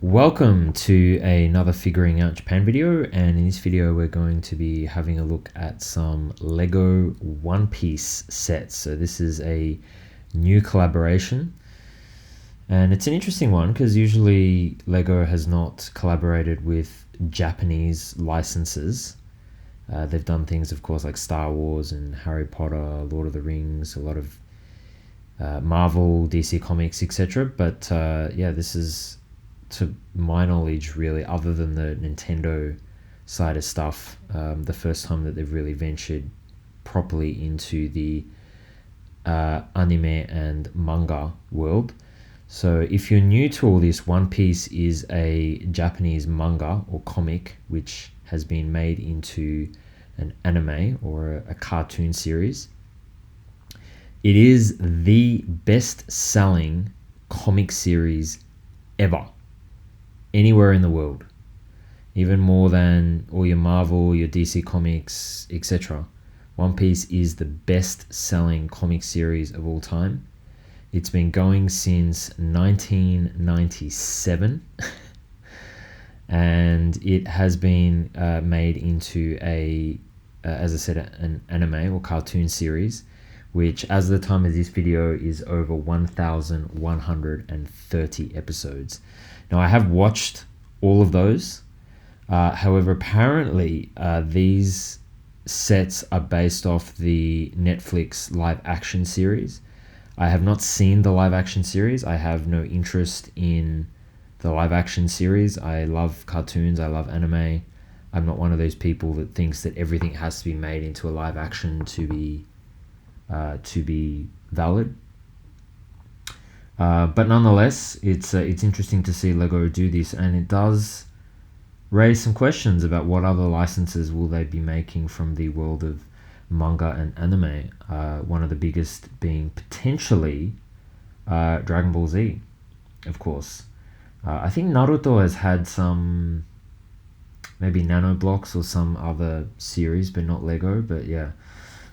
Welcome to another Figuring Out Japan video, and in this video we're going to be having a look at some Lego One Piece sets. So this is a new collaboration, and it's an interesting one because usually Lego has not collaborated with Japanese licenses. They've done things, of course, like Star Wars and Harry Potter, Lord of the Rings, a lot of Marvel, DC Comics, etc. But this is, to my knowledge, really, other than the Nintendo side of stuff, the first time that they've really ventured properly into the anime and manga world. So if you're new to all this, One Piece is a Japanese manga or comic which has been made into an anime or a cartoon series. It is the best-selling comic series ever, anywhere in the world, even more than all your Marvel, your DC Comics, etc. One Piece is the best-selling comic series of all time. It's been going since 1997, and it has been made into as I said, an anime or cartoon series, which, as of the time of this video, is over 1,130 episodes. Now, I have watched all of those. However, apparently, these sets are based off the Netflix live action series. I have not seen the live action series. I have no interest in the live action series. I love cartoons. I love anime. I'm not one of those people that thinks that everything has to be made into a live action to be valid. But nonetheless, it's interesting to see Lego do this, and it does raise some questions about what other licenses will they be making from the world of manga and anime. One of the biggest being potentially Dragon Ball Z, of course. I think Naruto has had some, maybe Nano Blocks or some other series, but not Lego. But yeah.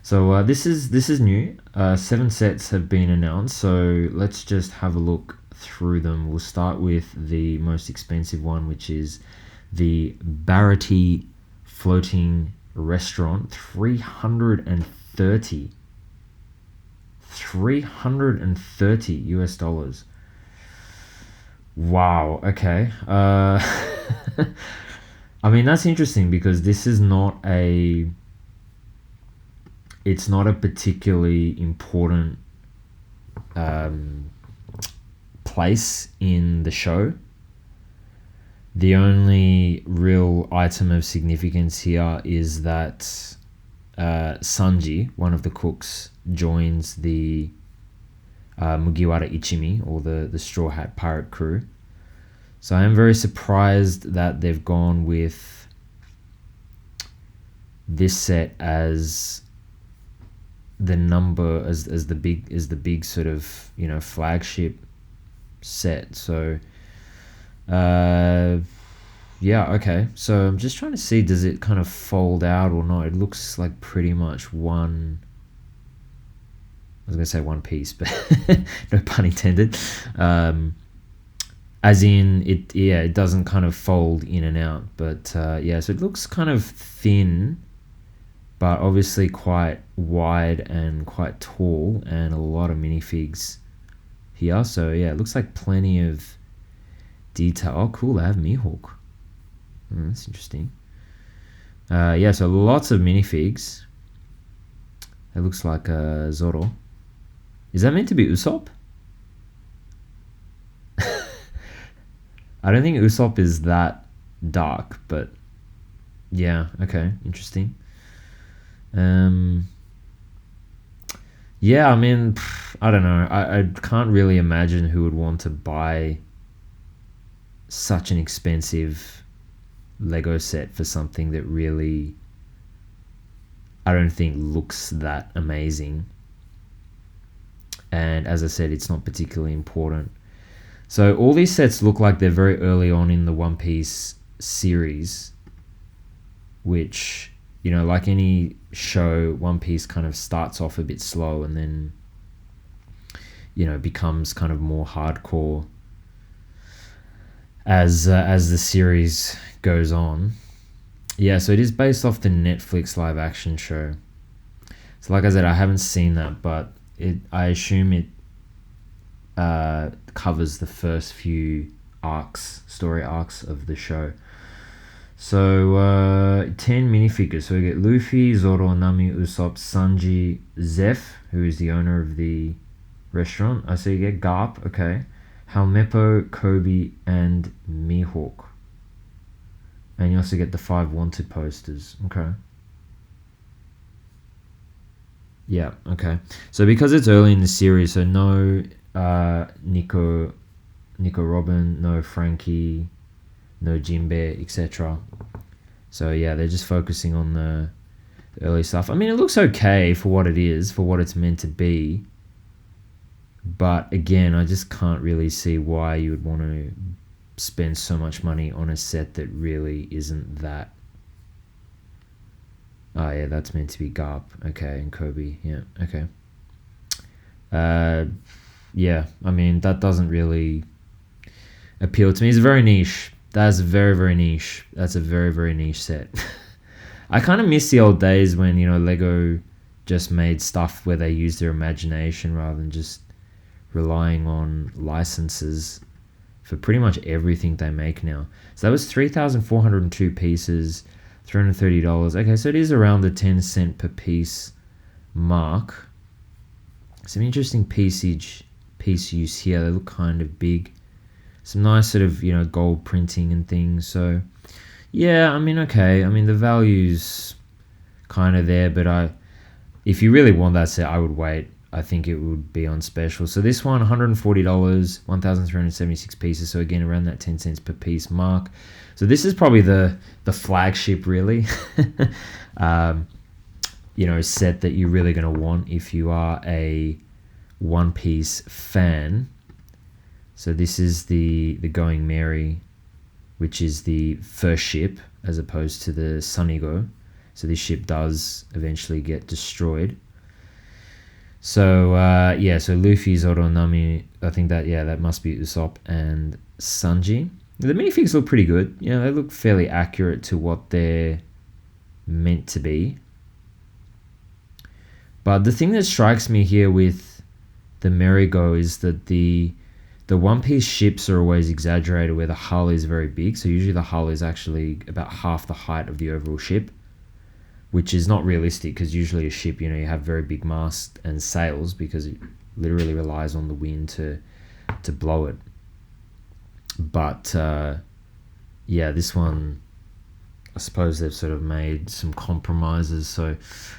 So this is new. 7 sets have been announced, so let's just have a look through them. We'll start with the most expensive one, which is the Barati Floating Restaurant. 330 US dollars. Wow. Okay. I mean, that's interesting because this is not it's not a particularly important place in the show. The only real item of significance here is that Sanji, one of the cooks, joins the Mugiwara Ichimi, or the Straw Hat Pirate crew. So I am very surprised that they've gone with this set as the number, as the big sort of, flagship set. So yeah, okay. So I'm just trying to see, does it kind of fold out or not? It looks like pretty much one. I was gonna say one piece, but no pun intended. As in it doesn't kind of fold in and out, but so it looks kind of thin, but obviously quite wide and quite tall, and a lot of minifigs here. So yeah, it looks like plenty of detail. Oh, cool, they have Mihawk. That's interesting. So lots of minifigs. It looks like Zoro. Is that meant to be Usopp? I don't think Usopp is that dark, but yeah, okay, interesting. Yeah, I mean, I don't know. I can't really imagine who would want to buy such an expensive Lego set for something that really, I don't think, looks that amazing. And as I said, it's not particularly important. So all these sets look like they're very early on in the One Piece series, which, like any show, One Piece kind of starts off a bit slow and then, becomes kind of more hardcore as the series goes on. Yeah, so it is based off the Netflix live action show. So like I said, I haven't seen that, but I assume it covers the first few story arcs of the show. So 10 minifigures. So we get Luffy, Zoro, Nami, Usopp, Sanji, Zeph, who is the owner of the restaurant. So you get Garp, okay. Helmeppo, Kobe, and Mihawk. And you also get the 5 wanted posters. Okay. Yeah, okay. So because it's early in the series, so no Nico Robin, no Frankie, no Jinbe, etc. So yeah, they're just focusing on the early stuff. I mean, it looks okay for what it is, for what it's meant to be. But again, I just can't really see why you would want to spend so much money on a set that really isn't that. Oh yeah, that's meant to be Garp. Okay, and Kobe. Yeah, okay. Yeah, I mean, that doesn't really appeal to me. It's very niche. That's very, very niche. That's a very, very niche set. I kind of miss the old days when, Lego just made stuff where they used their imagination rather than just relying on licenses for pretty much everything they make now. So that was 3,402 pieces, $330. Okay, so it is around the 10-cent per piece mark. Some interesting piece use here. They look kind of big. Some nice sort of, gold printing and things. So, yeah, I mean, okay. I mean, the value's kind of there, but if you really want that set, I would wait. I think it would be on special. So this one, $140, 1,376 pieces. So again, around that 10 cents per piece mark. So this is probably the flagship, really. Set that you're really going to want if you are a One Piece fan. So this is the Going Merry, which is the first ship as opposed to the Sunigo. So this ship does eventually get destroyed. So so Luffy, Zoro, Nami, I think that must be Usopp and Sanji. The minifigs look pretty good. They look fairly accurate to what they're meant to be. But the thing that strikes me here with the Merry-Go is that the One Piece ships are always exaggerated where the hull is very big. So usually the hull is actually about half the height of the overall ship, which is not realistic because usually a ship, you have very big mast and sails because it literally relies on the wind to blow it. But this one, I suppose they've sort of made some compromises. So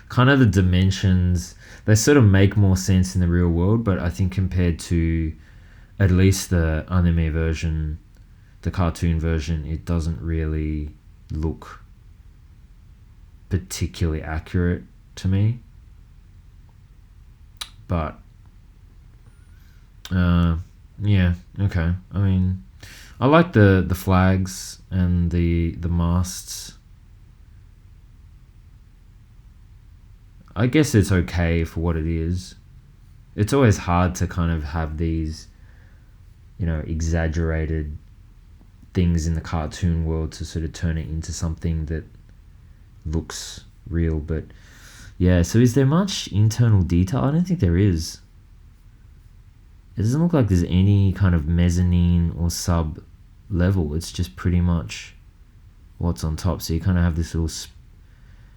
kind of the dimensions, they sort of make more sense in the real world, but I think compared to at least the anime version, the cartoon version, it doesn't really look particularly accurate to me. But okay. I mean, I like the flags and the masts. I guess it's okay for what it is. It's always hard to kind of have these, exaggerated things in the cartoon world to sort of turn it into something that looks real. But yeah, so is there much internal detail? I don't think there is. It doesn't look like there's any kind of mezzanine or sub level. It's just pretty much what's on top. So you kind of have this little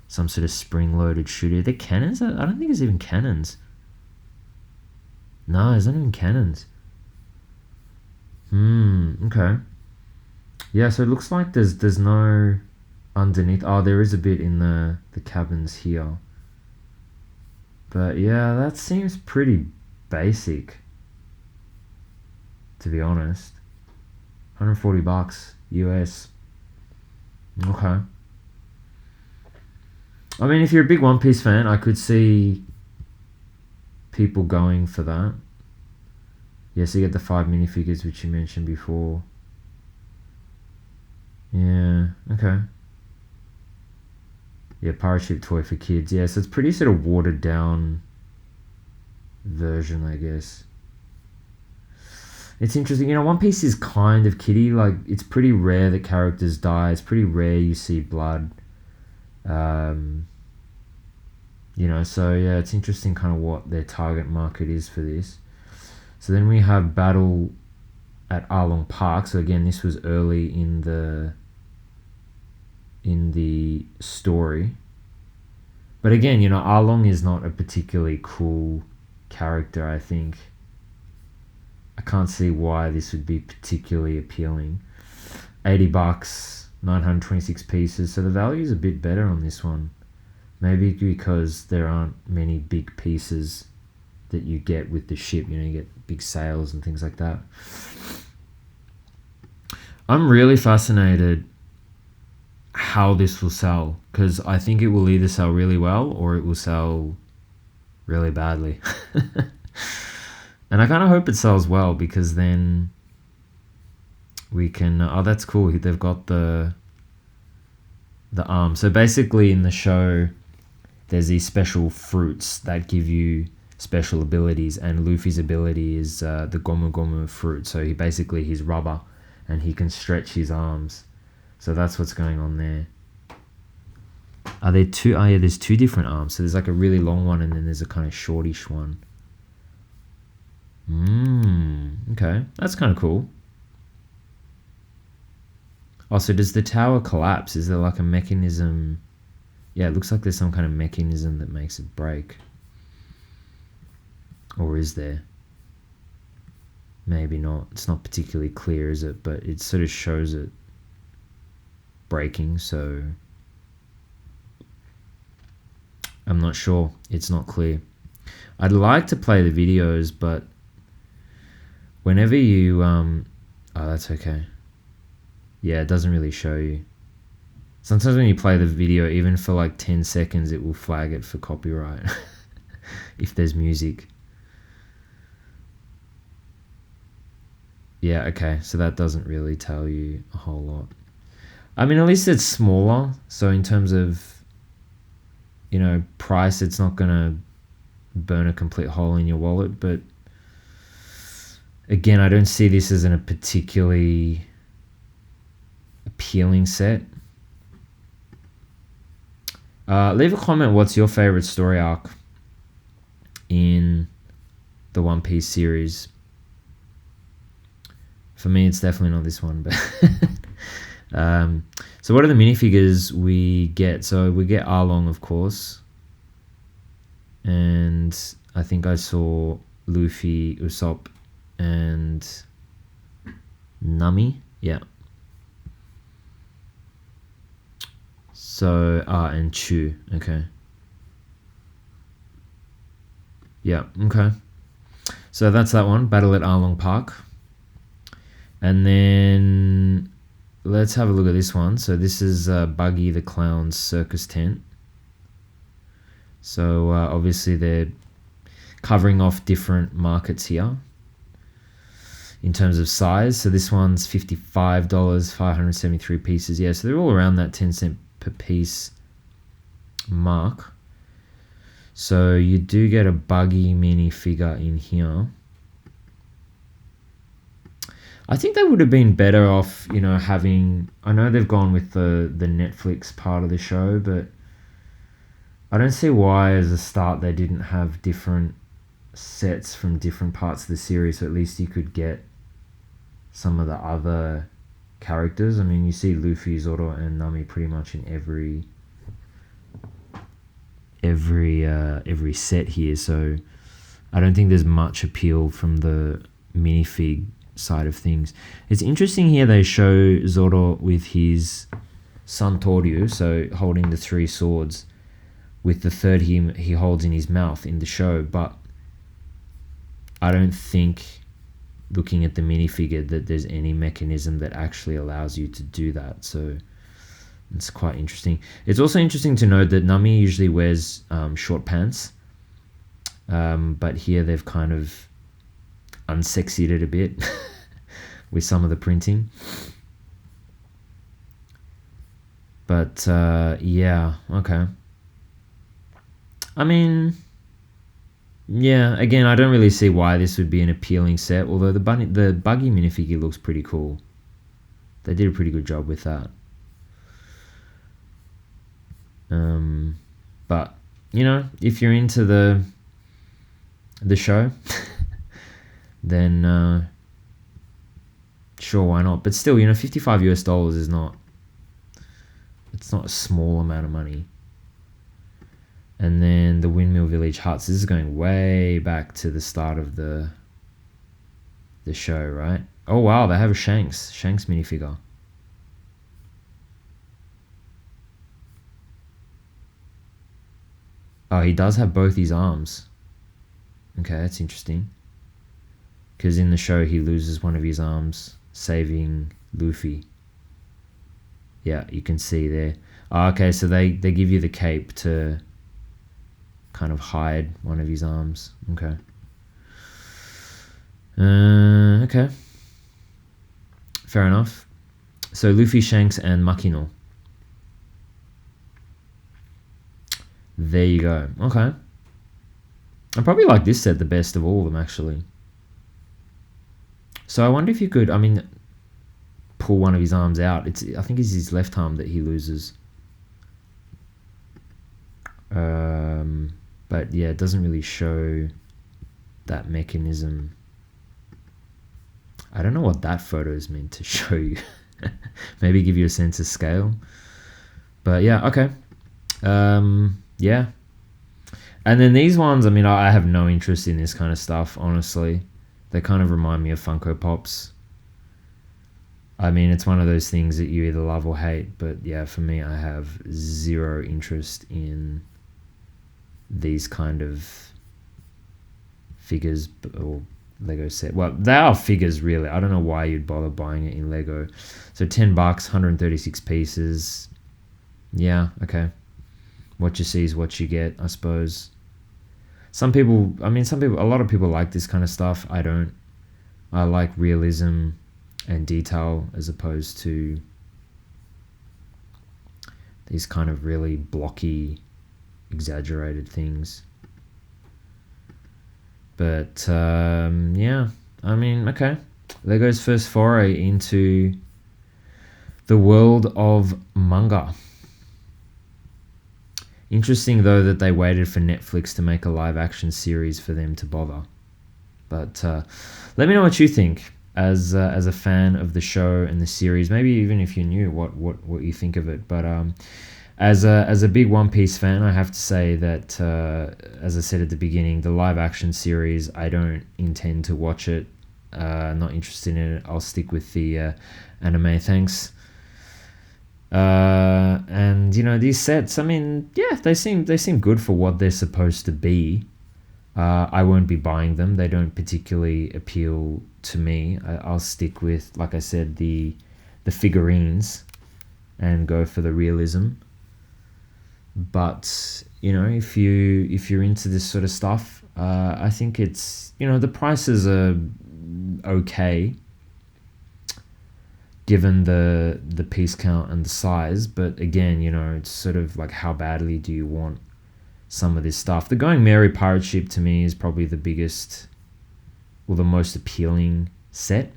some sort of spring-loaded shooter. Are there cannons? I don't think there's even cannons. No, there's not even cannons. Okay. Yeah, so it looks like there's no underneath. Oh, there is a bit in the cabins here. But yeah, that seems pretty basic, to be honest. $140 US. Okay. I mean, if you're a big One Piece fan, I could see people going for that. Yes, you get the 5 minifigures, which you mentioned before. Yeah, okay. Yeah, parachute toy for kids. Yeah, so it's pretty sort of watered down version, I guess. It's interesting. You know, One Piece is kind of kiddie. Like, it's pretty rare that characters die. It's pretty rare you see blood. You know, so yeah, it's interesting kind of what their target market is for this. So then we have Battle at Arlong Park. So again, this was early in the story. But again, you know, Arlong is not a particularly cool character, I think. I can't see why this would be particularly appealing. $80, 926 pieces. So the value is a bit better on this one. Maybe because there aren't many big pieces that you get with the ship. You know, you get big sails and things like that. I'm really fascinated how this will sell, because I think it will either sell really well or it will sell really badly. And I kind of hope it sells well, because then we can... oh, that's cool. They've got the arm. So basically in the show, there's these special fruits that give you special abilities, and Luffy's ability is the Gomu Gomu fruit. So he's rubber, and he can stretch his arms. So that's what's going on there. Are there two? Oh yeah, there's two different arms. So there's like a really long one, and then there's a kind of shortish one. Okay, that's kind of cool. Oh, so does the tower collapse? Is there like a mechanism? Yeah, it looks like there's some kind of mechanism that makes it break. Or is there? Maybe not. It's not particularly clear, is it? But it sort of shows it breaking, so I'm not sure. It's not clear. I'd like to play the videos, but whenever you oh, that's okay. Yeah, it doesn't really show you. Sometimes when you play the video, even for like 10 seconds, it will flag it for copyright if there's music. Yeah, okay, so that doesn't really tell you a whole lot. I mean, at least it's smaller, so in terms of, you know, price, it's not going to burn a complete hole in your wallet, but again, I don't see this as a particularly appealing set. Leave a comment, what's your favorite story arc in the One Piece series? For me, it's definitely not this one, but so what are the minifigures we get? So we get Arlong, of course, and I think I saw Luffy, Usopp, and Nami. Yeah. So and Chu. Okay. Yeah. Okay. So that's that one. Battle at Arlong Park. And then let's have a look at this one. So this is Buggy the Clown's circus tent. So obviously they're covering off different markets here in terms of size. So this one's $55, 573 pieces. Yeah, so they're all around that 10 cent per piece mark. So you do get a Buggy minifigure in here. I think they would have been better off, you know, having... I know they've gone with the Netflix part of the show, but I don't see why as a start they didn't have different sets from different parts of the series, so at least you could get some of the other characters. I mean, you see Luffy, Zoro, and Nami pretty much in every set here, so I don't think there's much appeal from the minifig side of things. It's interesting here they show Zoro with his Santoryu, so holding the three swords, with the third he holds in his mouth in the show, but I don't think, looking at the minifigure, that there's any mechanism that actually allows you to do that, so it's quite interesting. It's also interesting to note that Nami usually wears short pants, but here they've kind of unsexied it a bit with some of the printing. But yeah, okay. I mean, Yeah, again, I don't really see why this would be an appealing set, although the buggy minifigure looks pretty cool. They did a pretty good job with that. But you know, if you're into the show, then sure, why not? But still, you know, $55 is not. It's not a small amount of money. And then the Windmill Village huts. This is going way back to the start of the show, right? Oh wow, they have a Shanks minifigure. Oh, he does have both his arms. Okay, that's interesting. Because in the show, he loses one of his arms saving Luffy. Yeah, you can see there. Oh, okay, so they give you the cape to kind of hide one of his arms. Okay. Okay. Fair enough. So Luffy, Shanks, and Makino. There you go. Okay. I probably like this set the best of all of them, actually. So I wonder if you could, I mean, pull one of his arms out. I think it's his left arm that he loses. But yeah, it doesn't really show that mechanism. I don't know what that photo is meant to show you. Maybe give you a sense of scale. But yeah, okay. Yeah. And then these ones, I mean, I have no interest in this kind of stuff, honestly. They kind of remind me of Funko Pops. I mean, it's one of those things that you either love or hate. But yeah, for me, I have zero interest in these kind of figures or Lego set. Well, they are figures, really. I don't know why you'd bother buying it in Lego. So $10, 136 pieces. Yeah, okay. What you see is what you get, I suppose. A lot of people like this kind of stuff. I don't. I like realism and detail as opposed to these kind of really blocky, exaggerated things. But yeah, I mean, okay. Lego's first foray into the world of manga. Interesting, though, that they waited for Netflix to make a live-action series for them to bother. But let me know what you think as a fan of the show and the series. Maybe even if you're new, what you think of it. But as a big One Piece fan, I have to say that, as I said at the beginning, the live-action series, I don't intend to watch it. Not interested in it. I'll stick with the anime. Thanks. And you know, these sets, I mean, yeah, they seem good for what they're supposed to be. I won't be buying them. They don't particularly appeal to me. I'll stick with, like I said, the figurines and go for the realism. But you know, if you're into this sort of stuff, I think it's, you know, the prices are okay given the piece count and the size. But again, you know, it's sort of like, how badly do you want some of this stuff? The Going Merry pirate ship to me is probably the biggest, or the most appealing set.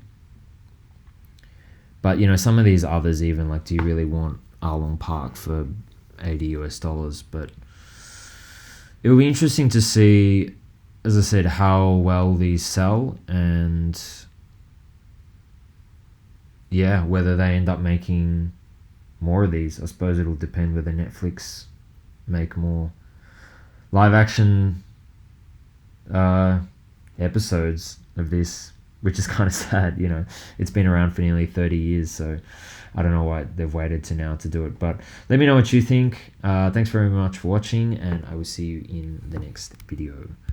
But you know, some of these others, even like, do you really want Arlong Park for $80? But it will be interesting to see, as I said, how well these sell, and yeah, whether they end up making more of these. I suppose it'll depend whether Netflix make more live action episodes of this, which is kind of sad. You know, it's been around for nearly 30 years, so I don't know why they've waited to now to do it. But let me know what you think. Thanks very much for watching, and I will see you in the next video.